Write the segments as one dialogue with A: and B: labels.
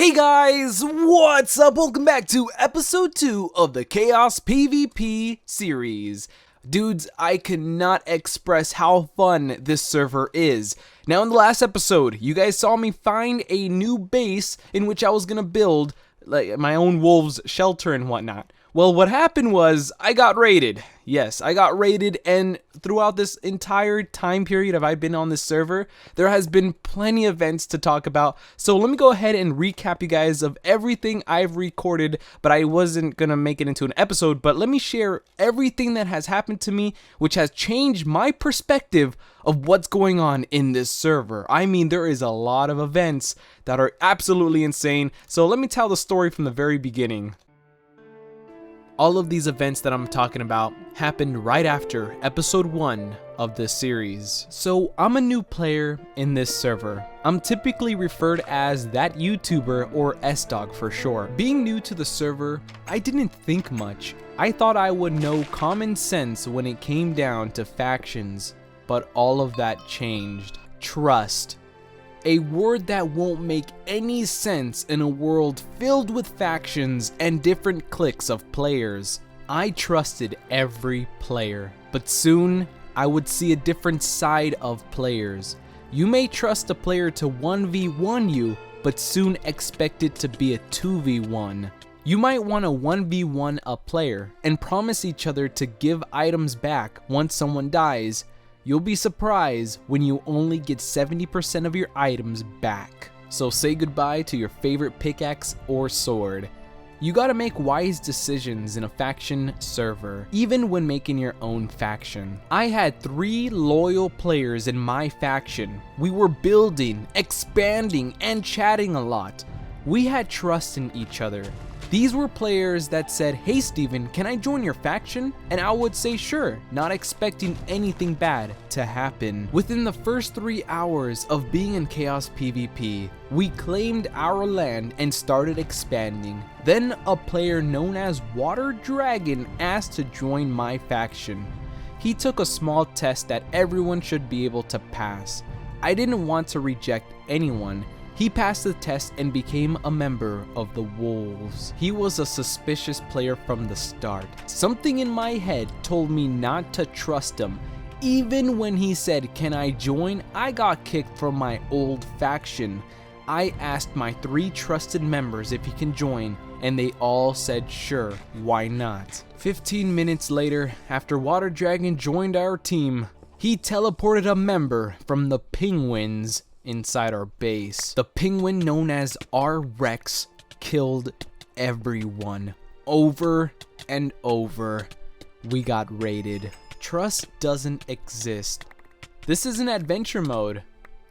A: Hey guys, what's up? Welcome back to episode 2 of the Chaos PvP series. Dudes, I cannot express how fun this server is. Now in the last episode, you guys saw me find a new base in which I was gonna build like my own wolves shelter and whatnot. Well, what happened was I got raided. Yes, I got raided, and throughout this entire time period I've been on this server, there has been plenty of events to talk about. So let me go ahead and recap you guys of everything I've recorded, but I wasn't gonna make it into an episode, but let me share everything that has happened to me, which has changed my perspective of what's going on in this server. I mean, there is a lot of events that are absolutely insane. So let me tell the story from the very beginning. All of these events that I'm talking about happened right after episode 1 of this series. So I'm a new player in this server. I'm typically referred as that YouTuber or S-Dog for short. Being new to the server, I didn't think much. I thought I would know common sense when it came down to factions, but all of that changed. Trust. A word that won't make any sense in a world filled with factions and different cliques of players. I trusted every player, but soon I would see a different side of players. You may trust a player to 1v1 you, but soon expect it to be a 2v1. You might want to 1v1 a player and promise each other to give items back once someone dies. You'll be surprised when you only get 70% of your items back. So say goodbye to your favorite pickaxe or sword. You gotta make wise decisions in a faction server, even when making your own faction. I had 3 loyal players in my faction. We were building, expanding, and chatting a lot. We had trust in each other. These were players that said, "Hey Steven, can I join your faction?" And I would say sure, not expecting anything bad to happen. Within the first 3 hours of being in Chaos PvP, we claimed our land and started expanding. Then a player known as Water Dragon asked to join my faction. He took a small test that everyone should be able to pass. I didn't want to reject anyone. He passed the test and became a member of the Wolves. He was a suspicious player from the start. Something in my head told me not to trust him. Even when he said, "Can I join?" I got kicked from my old faction. I asked my 3 trusted members if he can join, and they all said sure, why not? 15 minutes later, after Water Dragon joined our team, he teleported a member from the Penguins inside our base. The penguin known as R-Rex killed everyone over and over. We got raided. Trust doesn't exist. This isn't adventure mode.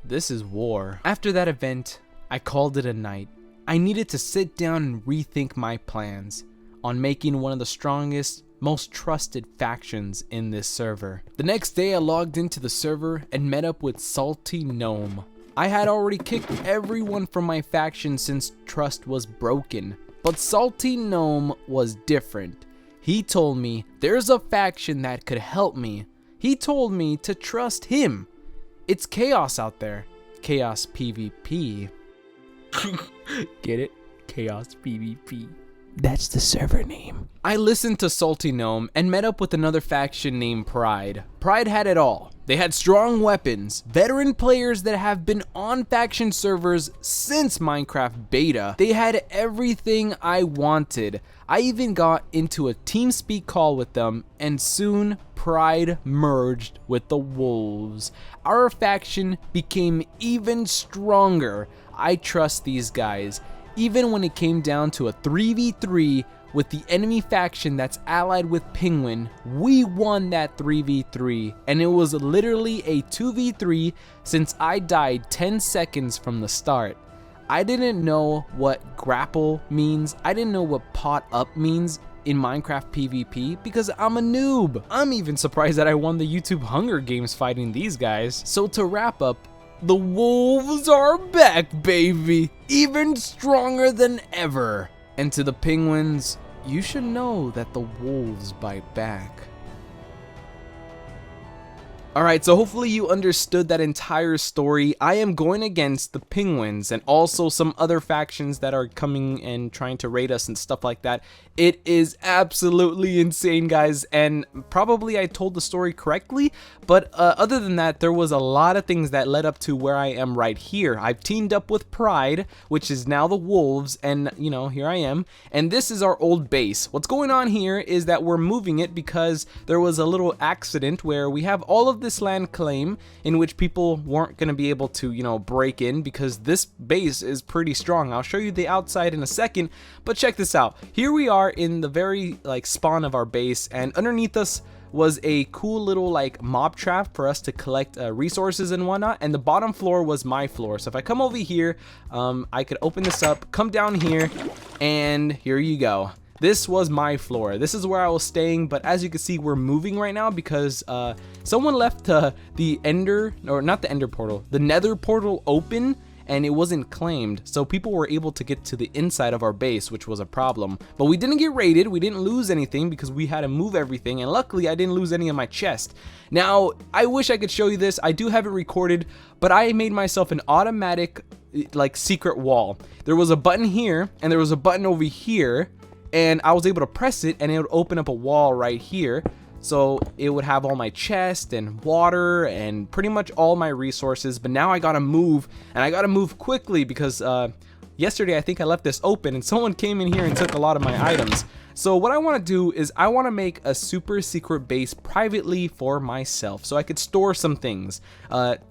A: This is war. After that event, I called it a night. I needed to sit down and rethink my plans on making one of the strongest, most trusted factions in this server. The next day I logged into the server and met up with Salty Gnome. I had already kicked everyone from my faction since trust was broken, but Salty Gnome was different. He told me there's a faction that could help me. He told me to trust him. It's chaos out there. Chaos PvP. Get it? Chaos PvP. That's the server name. I listened to Salty Gnome and met up with another faction named Pride. Pride had it all. They had strong weapons, veteran players that have been on faction servers since Minecraft beta. They had everything I wanted. I even got into a TeamSpeak call with them, and soon Pride merged with the Wolves. Our faction became even stronger. I trust these guys. Even when it came down to a 3v3 with the enemy faction that's allied with Penguin, we won that 3v3, and it was literally a 2v3 since I died 10 seconds from the start. I didn't know what grapple means. I didn't know what pot up means in Minecraft PvP because I'm a noob. I'm even surprised that I won the YouTube Hunger Games fighting these guys. So to wrap up, the Wolves are back, baby! Even stronger than ever! And to the Penguins, you should know that the Wolves bite back. Alright, so hopefully you understood that entire story. I am going against the Penguins and also some other factions that are coming and trying to raid us and stuff like that. It is absolutely insane, guys, and probably I told the story correctly, but other than that, there was a lot of things that led up to where I am right here. I've teamed up with Pride, which is now the Wolves, and you know, here I am, and this is our old base. What's going on here is that we're moving it because there was a little accident where we have all of this land claim in which people weren't going to be able to, you know, break in because this base is pretty strong. I'll show you the outside in a second, but check this out. Here we are in the very like spawn of our base, and underneath us was a cool little like mob trap for us to collect resources and whatnot, and the bottom floor was my floor. So if I come over here, I could open this up, come down here, and here you go. This was my floor. This is where I was staying, but as you can see, we're moving right now because someone left the ender, or not the ender portal, the nether portal open, and it wasn't claimed. So people were able to get to the inside of our base, which was a problem. But we didn't get raided. We didn't lose anything because we had to move everything, and luckily I didn't lose any of my chest. Now, I wish I could show you this. I do have it recorded, but I made myself an automatic like secret wall. There was a button here, and there was a button over here, and I was able to press it and it would open up a wall right here. So it would have all my chest and water and pretty much all my resources. But now I gotta move, and I gotta move quickly because yesterday I think I left this open and someone came in here and took a lot of my items. So what I want to do is I want to make a super secret base privately for myself so I could store some things.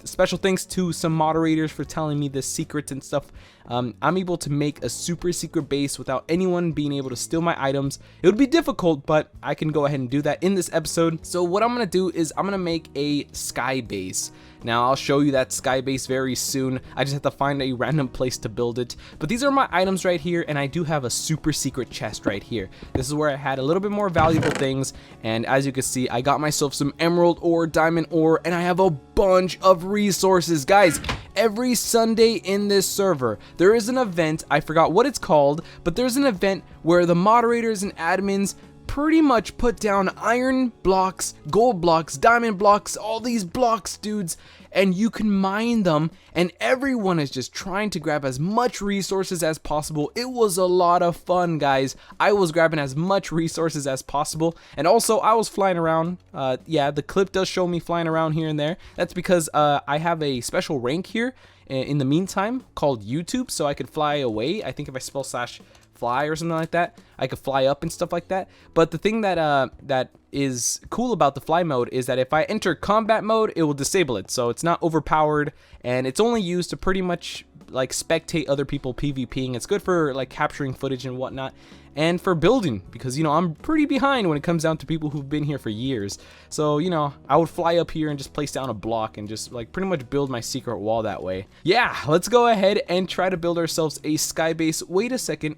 A: Special thanks to some moderators for telling me the secrets and stuff. I'm able to make a super secret base without anyone being able to steal my items. It would be difficult, but I can go ahead and do that in this episode. So what I'm going to do is I'm going to make a sky base. Now I'll show you that sky base very soon. I just have to find a random place to build it. But these are my items right here, and I do have a super secret chest right here. This is where I had a little bit more valuable things, and as you can see, I got myself some emerald ore, diamond ore, and I have a bunch of resources. Guys, every Sunday in this server, there is an event, I forgot what it's called, but there's an event where the moderators and admins pretty much put down iron blocks, gold blocks, diamond blocks, all these blocks, dudes, and you can mine them, and everyone is just trying to grab as much resources as possible. It was a lot of fun, guys. I was grabbing as much resources as possible, and also I was flying around. Yeah, the clip does show me flying around here and there. That's because I have a special rank here in the meantime called YouTube, so I could fly away. I think if I spell /fly or something like that, I could fly up and stuff like that. But the thing that that is cool about the fly mode is that if I enter combat mode, it will disable it, so it's not overpowered, and it's only used to pretty much like spectate other people PvPing. It's good for like capturing footage and whatnot, and for building, because you know I'm pretty behind when it comes down to people who've been here for years. So you know, I would fly up here and just place down a block and just like pretty much build my secret wall that way. Yeah, let's go ahead and try to build ourselves a sky base. Wait a second.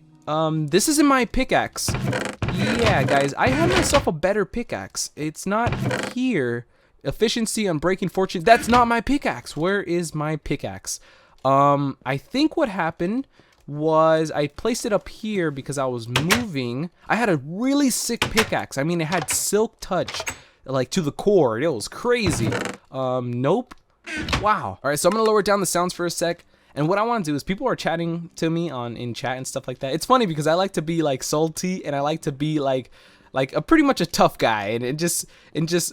A: This isn't my pickaxe. Yeah, guys, I have myself a better pickaxe. It's not here. Efficiency on breaking fortune. That's not my pickaxe. Where is my pickaxe? I think what happened was I placed it up here because I was moving. I had a really sick pickaxe. I mean, it had silk touch, like to the core. It was crazy. Nope. Wow. All right, so I'm gonna lower down the sounds for a sec. And what I want to do is, people are chatting to me in chat and stuff like that. It's funny because I like to be like salty, and I like to be like a pretty much a tough guy, and just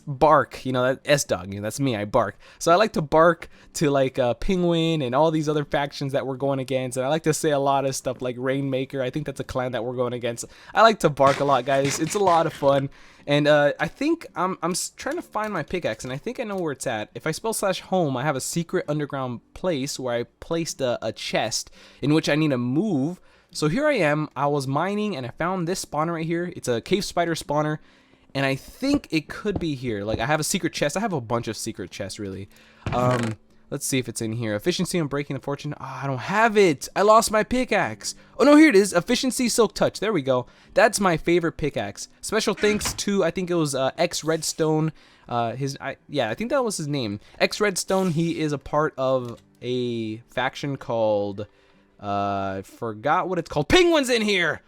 A: bark, you know, that S-Dog, you know, that's me, I bark. So I like to bark to like Penguin and all these other factions that we're going against, and I like to say a lot of stuff like Rainmaker. I think that's a clan that we're going against. I like to bark a lot, guys. It's a lot of fun. And I think I'm trying to find my pickaxe, and I think I know where it's at. If I spell /home, I have a secret underground place where I placed a chest in which I need to move. So here I am. I was mining, and I found this spawner right here. It's a cave spider spawner, and I think it could be here. Like, I have a secret chest. I have a bunch of secret chests, really. Let's see if it's in here. Efficiency on breaking the fortune. Oh, I don't have it. I lost my pickaxe. Oh, no, here it is. Efficiency silk touch. There we go. That's my favorite pickaxe. Special thanks to, I think it was X Redstone. Yeah, I think that was his name. X Redstone. He is a part of a faction called, forgot what it's called. Penguins in here.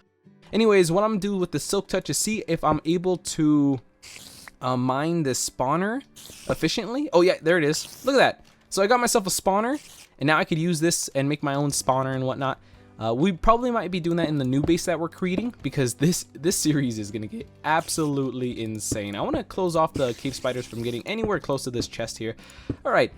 A: Anyways, what I'm gonna do with the silk touch is see if I'm able to mine this spawner efficiently. Oh yeah, there it is. Look at that. So I got myself a spawner, and now I could use this and make my own spawner and whatnot. We probably might be doing that in the new base that we're creating, because this series is gonna get absolutely insane. I want to close off the cave spiders from getting anywhere close to this chest here. All right.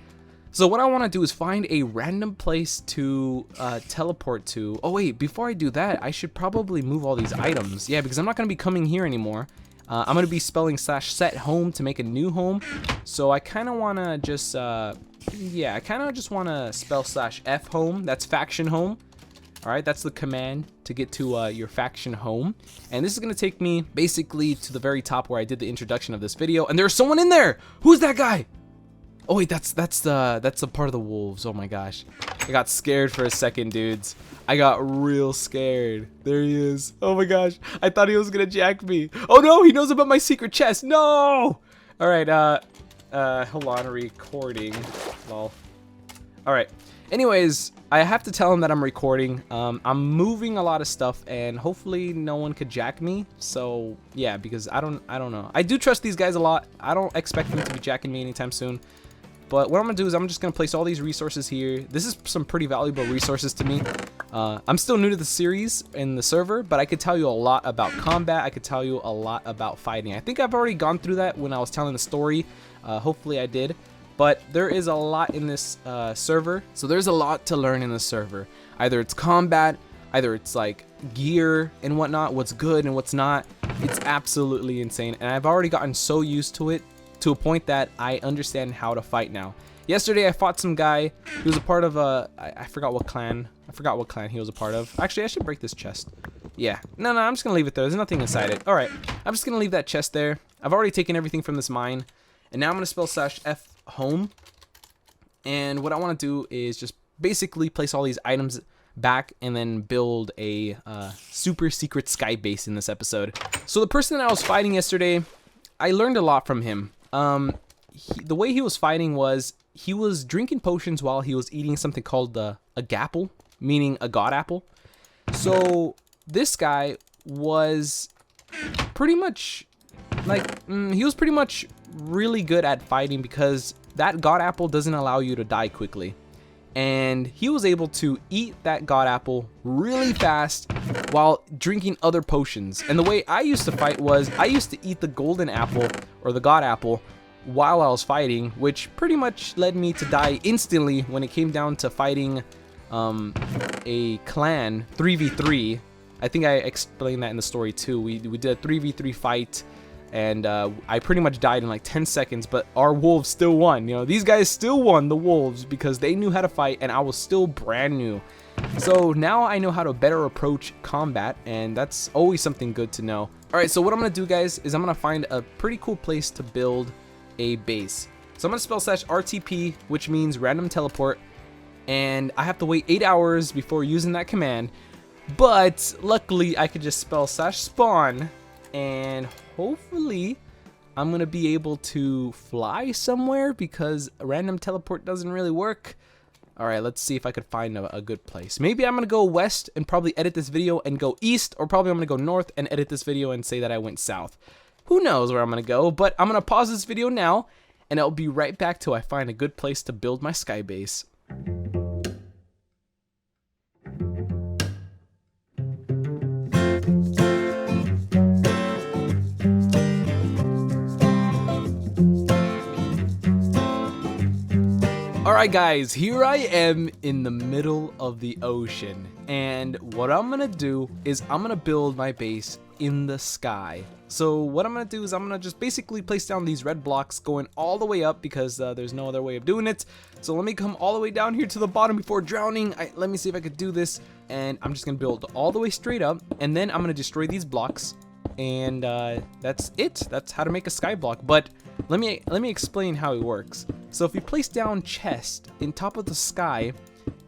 A: So what I want to do is find a random place to teleport to. Oh wait, before I do that, I should probably move all these items. Yeah, because I'm not gonna be coming here anymore. I'm gonna be spelling /set home to make a new home. So I kind of want to just, yeah, I kind of just want to spell /f home. That's faction home. All right, that's the command to get to your faction home. And this is gonna take me basically to the very top where I did the introduction of this video. And there's someone in there. Who's that guy? Oh wait, that's a part of the wolves. Oh my gosh, I got scared for a second, dudes. I got real scared. There he is. Oh my gosh, I thought he was gonna jack me. Oh no, he knows about my secret chest. No. All right, hold on, recording. Lol. All right. Anyways, I have to tell him that I'm recording. I'm moving a lot of stuff, and hopefully no one could jack me. So yeah, because I don't know. I do trust these guys a lot. I don't expect them to be jacking me anytime soon. But what I'm gonna do is I'm just gonna place all these resources here. This is some pretty valuable resources to me. I'm still new to the series and the server, but I could tell you a lot about combat. I could tell you a lot about fighting. I think I've already gone through that when I was telling the story. Hopefully I did. But there is a lot in this server, so there's a lot to learn in the server. Either it's combat, either it's like gear and whatnot, what's good and what's not. It's absolutely insane, and I've already gotten so used to it to a point that I understand how to fight now. Yesterday I fought some guy. He was a part of a, I forgot what clan. I forgot what clan he was a part of. Actually, I should break this chest. Yeah, no, I'm just gonna leave it there. There's nothing inside it. All right, I'm just gonna leave that chest there. I've already taken everything from this mine, and now I'm gonna spell /f home. And what I want to do is just basically place all these items back and then build a super secret sky base in this episode. So the person that I was fighting yesterday, I learned a lot from him. The way he was fighting was he was drinking potions while he was eating something called a gapple, meaning a god apple. So this guy was pretty much like he was pretty much really good at fighting, because that god apple doesn't allow you to die quickly, and he was able to eat that god apple really fast while drinking other potions. And the way I used to fight was I used to eat the golden apple or the god apple while I was fighting, which pretty much led me to die instantly when it came down to fighting a clan 3v3. I think I explained that in the story too. We did a 3v3 fight, and I pretty much died in like 10 seconds, but our wolves still won. You know, these guys still won, the wolves, because they knew how to fight, and I was still brand new. So now I know how to better approach combat, and that's always something good to know. All right, so what I'm gonna do, guys, is I'm gonna find a pretty cool place to build a base. So I'm gonna spell /RTP, which means random teleport, and I have to wait 8 hours before using that command. But luckily, I could just spell /spawn, and hopefully I'm gonna be able to fly somewhere, because a random teleport doesn't really work. All right, let's see if I could find a good place. Maybe I'm gonna go west and probably edit this video and go east, or probably I'm gonna go north and edit this video and say that I went south. Who knows where I'm gonna go, but I'm gonna pause this video now, and I'll be right back till I find a good place to build my sky base. Alright guys, here I am in the middle of the ocean, and what I'm gonna do is I'm gonna build my base in the sky. So what I'm gonna do is I'm gonna just basically place down these red blocks going all the way up, because there's no other way of doing it. So let me come all the way down here to the bottom before drowning. Let me see if I could do this, and I'm just gonna build all the way straight up, and then I'm gonna destroy these blocks, and that's it. That's how to make a sky block. But let me explain how it works. So if you place down chest in top of the sky,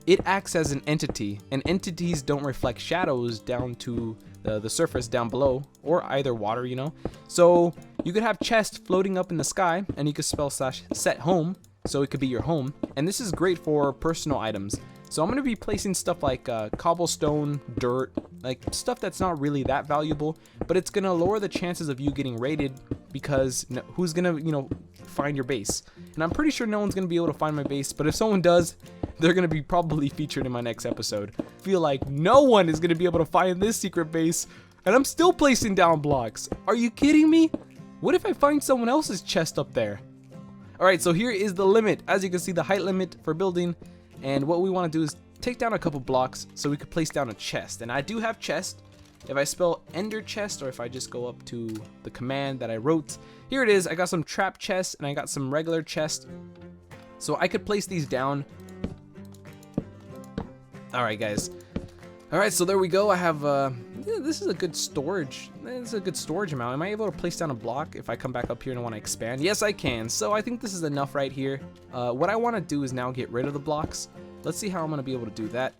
A: it acts as an entity, and entities don't reflect shadows down to the surface down below, or either water, you know. So you could have chest floating up in the sky, and you could spell /set home, so it could be your home. And this is great for personal items. So I'm going to be placing stuff like cobblestone, dirt, like stuff that's not really that valuable, but it's going to lower the chances of you getting raided because who's going to, you know, find your base? And I'm pretty sure no one's going to be able to find my base, but if someone does, they're going to be probably featured in my next episode. I feel like no one is going to be able to find this secret base, and I'm still placing down blocks. Are you kidding me? What if I find someone else's chest up there? Alright, so here is the limit. As you can see, the height limit for building. And what we want to do is take down a couple blocks so we could place down a chest. And I do have chest. If I spell ender chest, or if I just go up to the command that I wrote, here it is. I got some trap chest and I got some regular chest. So I could place these down. Alright, guys. Alright, so there we go. I have, this is a good storage. This is a good storage amount. Am I able to place down a block if I come back up here and I want to expand? Yes, I can. So I think this is enough right here. What I want to do is now get rid of the blocks. Let's see how I'm going to be able to do that.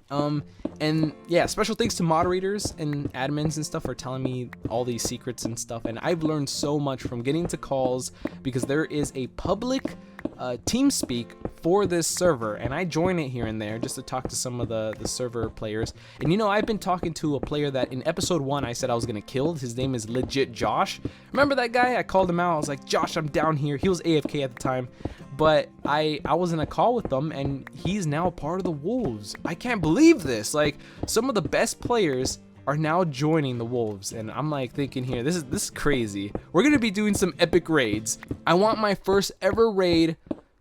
A: And yeah, special thanks to moderators and admins and stuff for telling me all these secrets and stuff. And I've learned so much from getting to calls because there is a public TeamSpeak for this server, and I join it here and there just to talk to some of the server players. And you know, I've been talking to a player that in episode 1 I said I was gonna kill. His name is legit Josh. Remember that guy? I called him out. I was like, Josh, I'm down here. He was AFK at the time, but I was in a call with them, and he's now part of the Wolves. I can't believe this. Like, some of the best players are now joining the Wolves, and I'm like thinking here, this is crazy. We're gonna be doing some epic raids. I want my first ever raid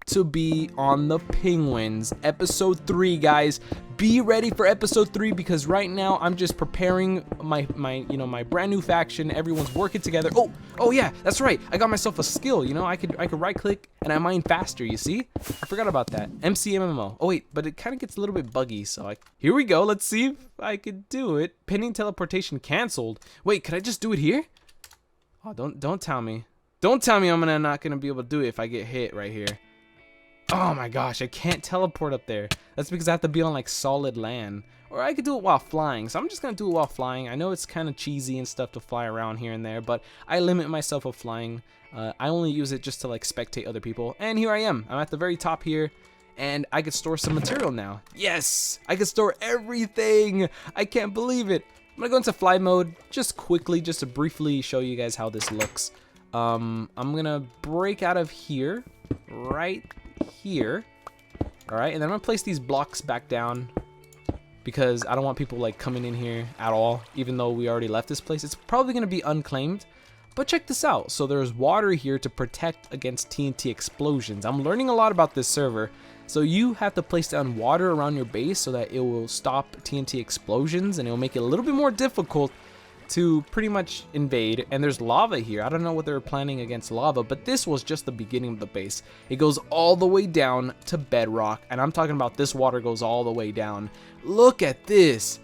A: to be on the Penguins, episode 3, guys. Be ready for episode 3 because right now I'm just preparing my brand new faction. Everyone's working together. Oh yeah, that's right. I got myself a skill. You know, I could right click and I mine faster. You see? I forgot about that. MCMMO. Oh wait, but it kind of gets a little bit buggy. So here we go. Let's see if I could do it. Pending teleportation canceled. Wait, could I just do it here? Oh, don't tell me. Don't tell me I'm not gonna be able to do it if I get hit right here. Oh my gosh, I can't teleport up there. That's because I have to be on like solid land. Or I could do it while flying. So I'm just going to do it while flying. I know it's kind of cheesy and stuff to fly around here and there, but I limit myself of flying. I only use it just to like spectate other people. And here I am. I'm at the very top here. And I could store some material now. Yes! I can store everything! I can't believe it. I'm going to go into fly mode just quickly, just to briefly show you guys how this looks. I'm going to break out of here. Right here. Alright, and then I'm gonna place these blocks back down because I don't want people like coming in here at all, even though we already left this place. It's probably gonna be unclaimed, but check this out. So there's water here to protect against TNT explosions. I'm learning a lot about this server. So you have to place down water around your base so that it will stop TNT explosions, and it will make it a little bit more difficult to pretty much invade. And there's lava here. I don't know what they were planning against lava, but this was just the beginning of the base. It goes all the way down to bedrock, and I'm talking about this water goes all the way down. Look at this.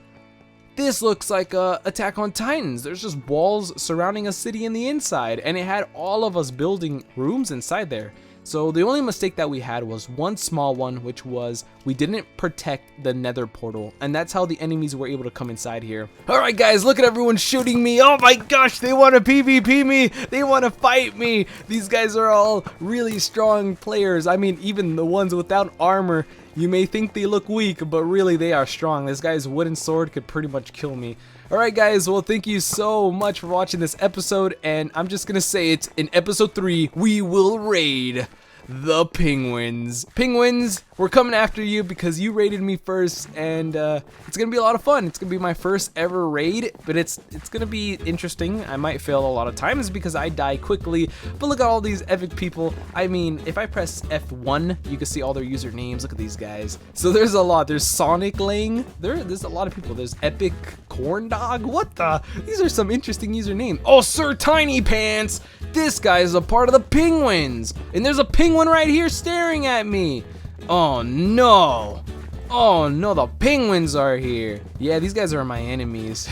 A: This looks like Attack on Titans. There's just walls surrounding a city in the inside, and it had all of us building rooms inside there. So the only mistake that we had was one small one, which was we didn't protect the nether portal, and that's how the enemies were able to come inside here. Alright guys, look at everyone shooting me. Oh my gosh, they want to PvP me. They want to fight me. These guys are all really strong players. I mean, even the ones without armor, you may think they look weak, but really they are strong. This guy's wooden sword could pretty much kill me. Alright guys, well thank you so much for watching this episode, and I'm just gonna say it, in episode 3, we will raid the Penguins. Penguins, we're coming after you because you raided me first, and it's gonna be a lot of fun. It's gonna be my first ever raid, but it's gonna be interesting. I might fail a lot of times because I die quickly, but look at all these epic people. I mean, if I press F1, you can see all their usernames. Look at these guys. So there's a lot. There's Sonic Lang. There's a lot of people. There's Epic Corn Dog. What the? These are some interesting usernames. Oh, Sir Tiny Pants. This guy is a part of the Penguins, and there's a penguin right here staring at me. Oh no. Oh no, the Penguins are here. Yeah, these guys are my enemies.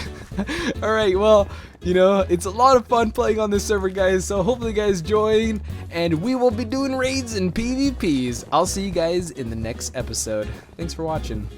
A: Alright, well, you know, it's a lot of fun playing on this server, guys, so hopefully you guys join, and we will be doing raids and PvPs. I'll see you guys in the next episode. Thanks for watching.